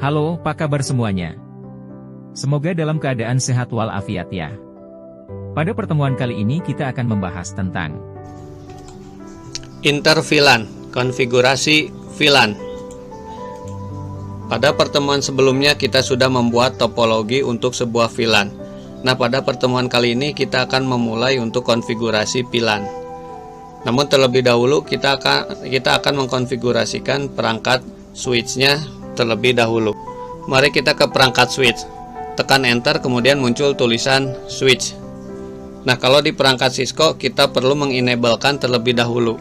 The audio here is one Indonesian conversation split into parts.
Halo, apa kabar semuanya? Semoga dalam keadaan sehat walafiat ya. Pada pertemuan kali ini kita akan membahas tentang InterVLAN, konfigurasi VLAN. Pada pertemuan sebelumnya kita sudah membuat topologi untuk sebuah VLAN. Nah, pada pertemuan kali ini kita akan memulai untuk konfigurasi VLAN. Namun terlebih dahulu kita akan mengkonfigurasikan perangkat switch-nya terlebih dahulu. Mari kita ke perangkat switch. Tekan enter, kemudian muncul tulisan switch. Nah, kalau di perangkat Cisco kita perlu mengenablekan terlebih dahulu.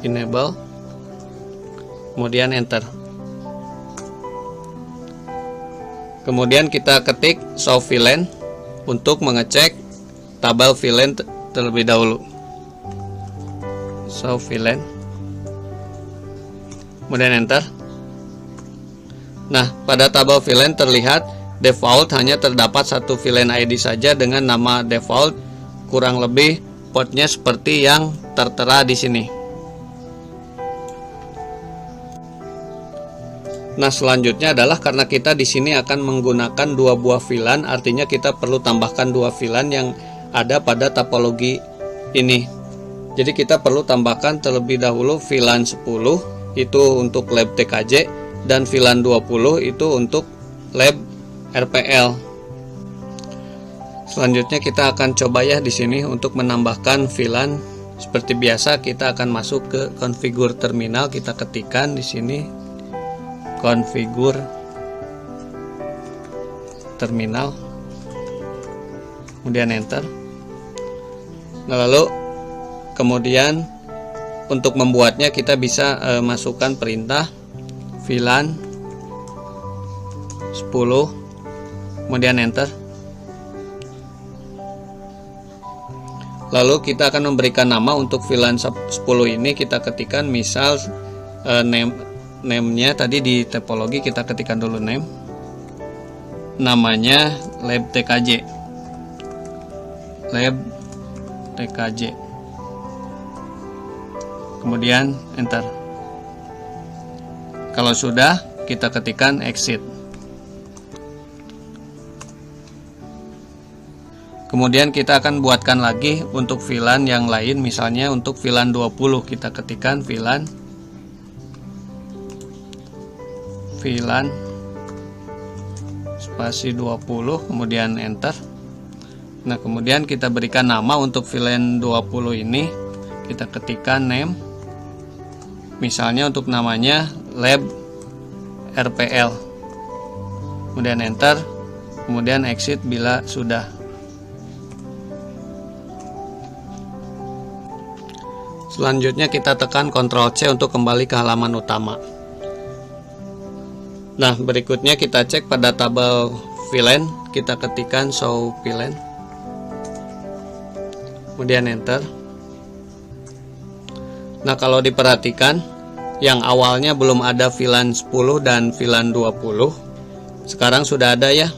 Enable, kemudian enter. Kemudian kita ketik show VLAN untuk mengecek tabel VLAN terlebih dahulu. Show VLAN, kemudian enter. Nah, pada tabel VLAN terlihat default hanya terdapat satu VLAN ID saja dengan nama default, kurang lebih portnya seperti yang tertera di sini. Nah, selanjutnya adalah karena kita di sini akan menggunakan dua buah VLAN, artinya kita perlu tambahkan dua VLAN yang ada pada topologi ini. Jadi kita perlu tambahkan terlebih dahulu VLAN 10 itu untuk lab TKJ dan VLAN 20 itu untuk lab RPL. Selanjutnya kita akan coba ya di sini untuk menambahkan VLAN. Seperti biasa kita akan masuk ke konfigur terminal, kita ketikkan di sini konfigur terminal, kemudian enter. Nah, lalu kemudian untuk membuatnya kita bisa masukkan perintah VLAN 10, kemudian enter. Lalu kita akan memberikan nama untuk VLAN 10 ini, kita ketikkan misal name-nya tadi di topologi kita ketikkan dulu name, namanya lab TKJ, lab TKJ, kemudian enter. Kalau sudah, kita ketikkan exit. Kemudian kita akan buatkan lagi untuk VLAN yang lain, misalnya untuk VLAN 20 kita ketikkan VLAN spasi 20, kemudian enter. Nah, kemudian kita berikan nama untuk VLAN 20 ini, kita ketikkan name, misalnya untuk namanya lab RPL, kemudian enter, kemudian exit bila sudah. Selanjutnya kita tekan Ctrl C untuk kembali ke halaman utama. Nah, berikutnya kita cek pada tabel VLAN, kita ketikkan show VLAN, kemudian enter. Nah, kalau diperhatikan yang awalnya belum ada VLAN 10 dan VLAN 20, sekarang sudah ada ya.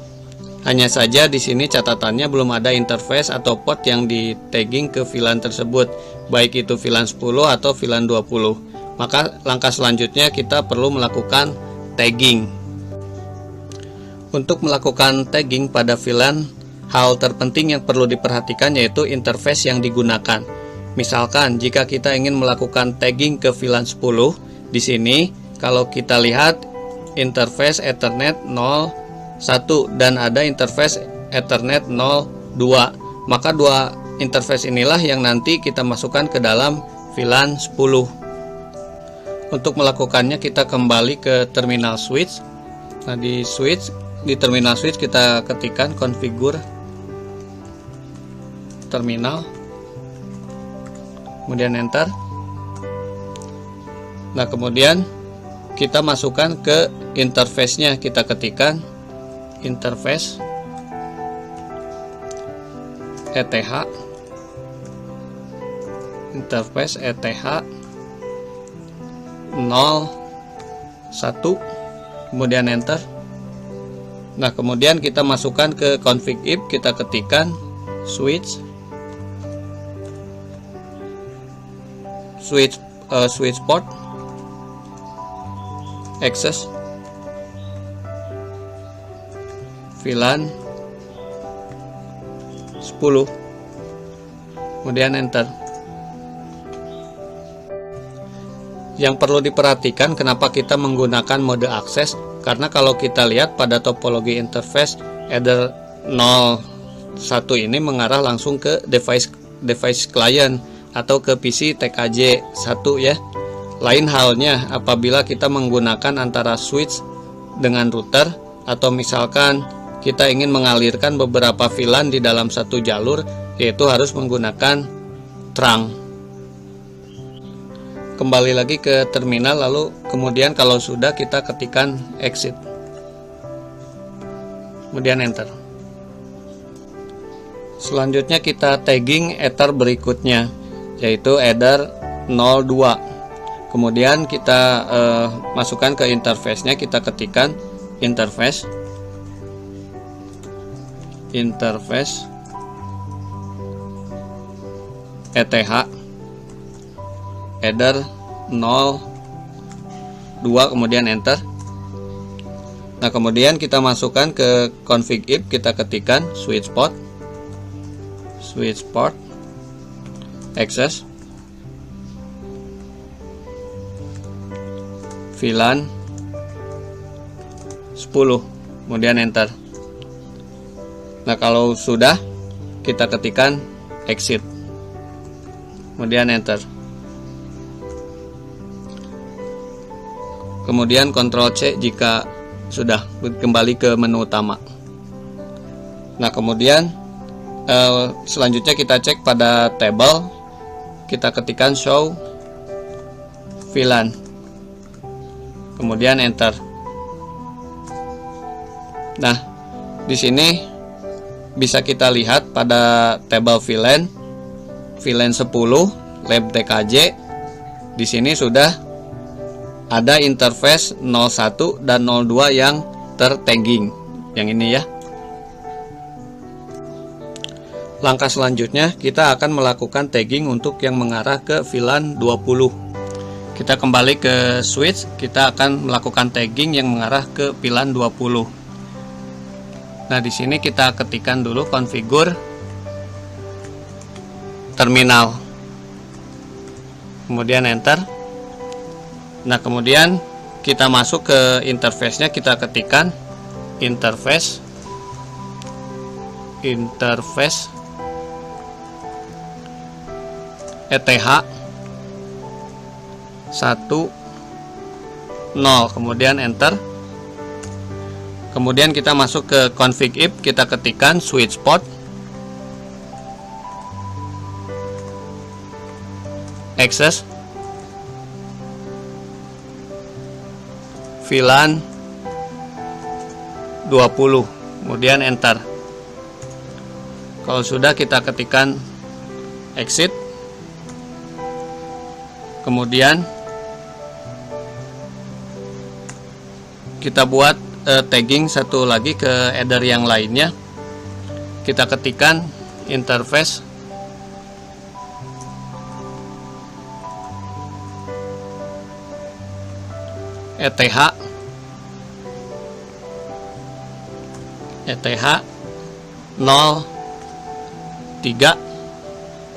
Hanya saja di sini catatannya belum ada interface atau port yang di tagging ke VLAN tersebut, baik itu VLAN 10 atau VLAN 20. Maka langkah selanjutnya kita perlu melakukan tagging. Untuk melakukan tagging pada VLAN, hal terpenting yang perlu diperhatikan yaitu interface yang digunakan. Misalkan jika kita ingin melakukan tagging ke VLAN 10, di sini kalau kita lihat interface Ethernet 01 dan ada interface Ethernet 02, maka dua interface inilah yang nanti kita masukkan ke dalam VLAN 10. Untuk melakukannya kita kembali ke terminal switch. Nah, di terminal switch kita ketikkan konfigur terminal, kemudian enter. Nah, kemudian kita masukkan ke interface-nya, kita ketikkan interface ETH, interface ETH 01, kemudian enter. Nah, kemudian kita masukkan ke config if, kita ketikkan switch port, access VLAN 10, kemudian enter. Yang perlu diperhatikan kenapa kita menggunakan mode akses, karena kalau kita lihat pada topologi interface header 01 ini mengarah langsung ke device client atau ke PC TKJ 1 ya. Lain halnya apabila kita menggunakan antara switch dengan router, atau misalkan kita ingin mengalirkan beberapa VLAN di dalam satu jalur, yaitu harus menggunakan trunk. Kembali lagi ke terminal, lalu kemudian kalau sudah kita ketikkan exit, kemudian enter. Selanjutnya kita tagging ether berikutnya, yaitu header 02. Kemudian kita masukkan ke interface-nya, kita ketikkan interface ETH header 02, kemudian enter. Nah, kemudian kita masukkan ke config if, kita ketikkan switch port access VLAN 10, kemudian enter. Nah, kalau sudah kita ketikkan exit, kemudian enter. Kemudian Ctrl C jika sudah kembali ke menu utama. Nah, kemudian selanjutnya kita cek pada table, kita ketikkan show VLAN, kemudian enter. Nah, di sini bisa kita lihat pada table VLAN 10 lab TKJ. Di sini sudah ada interface 01 dan 02 yang tertagging, yang ini ya. Langkah selanjutnya kita akan melakukan tagging untuk yang mengarah ke VLAN 20. Kita kembali ke switch, kita akan melakukan tagging yang mengarah ke VLAN 20. Nah, di sini kita ketikkan dulu konfigur terminal, kemudian enter. Nah, kemudian kita masuk ke interface-nya, kita ketikkan interface ETH 10, kemudian enter. Kemudian kita masuk ke config if, kita ketikkan switch port access VLAN 20, kemudian enter. Kalau sudah kita ketikkan exit, kemudian kita buat tagging satu lagi ke header yang lainnya. Kita ketikkan interface ETH 03,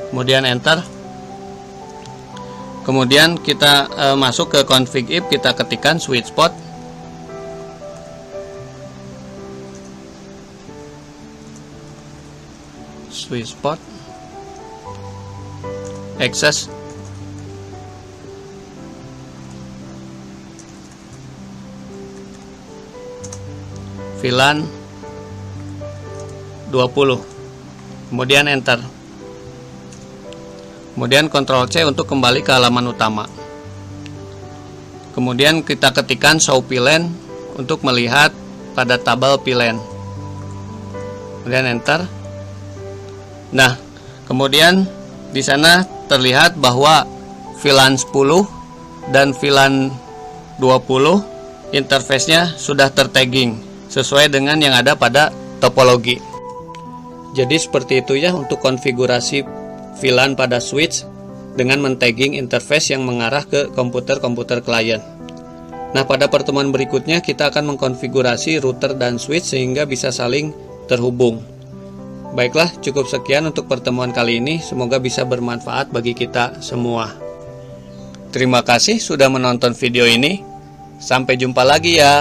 kemudian enter. Kemudian kita masuk ke config if, kita ketikkan switch port access VLAN 20, kemudian enter. Kemudian Ctrl C untuk kembali ke halaman utama. Kemudian kita ketikkan show VLAN untuk melihat pada tabel VLAN, kemudian enter. Nah, kemudian di sana terlihat bahwa VLAN 10 dan VLAN 20 interface-nya sudah tertagging sesuai dengan yang ada pada topologi. Jadi seperti itu ya untuk konfigurasi VLAN pada switch dengan men-tagging interface yang mengarah ke komputer-komputer klien. Nah, pada pertemuan berikutnya kita akan mengkonfigurasi router dan switch sehingga bisa saling terhubung. Baiklah, cukup sekian untuk pertemuan kali ini. Semoga bisa bermanfaat bagi kita semua. Terima kasih sudah menonton video ini. Sampai jumpa lagi ya.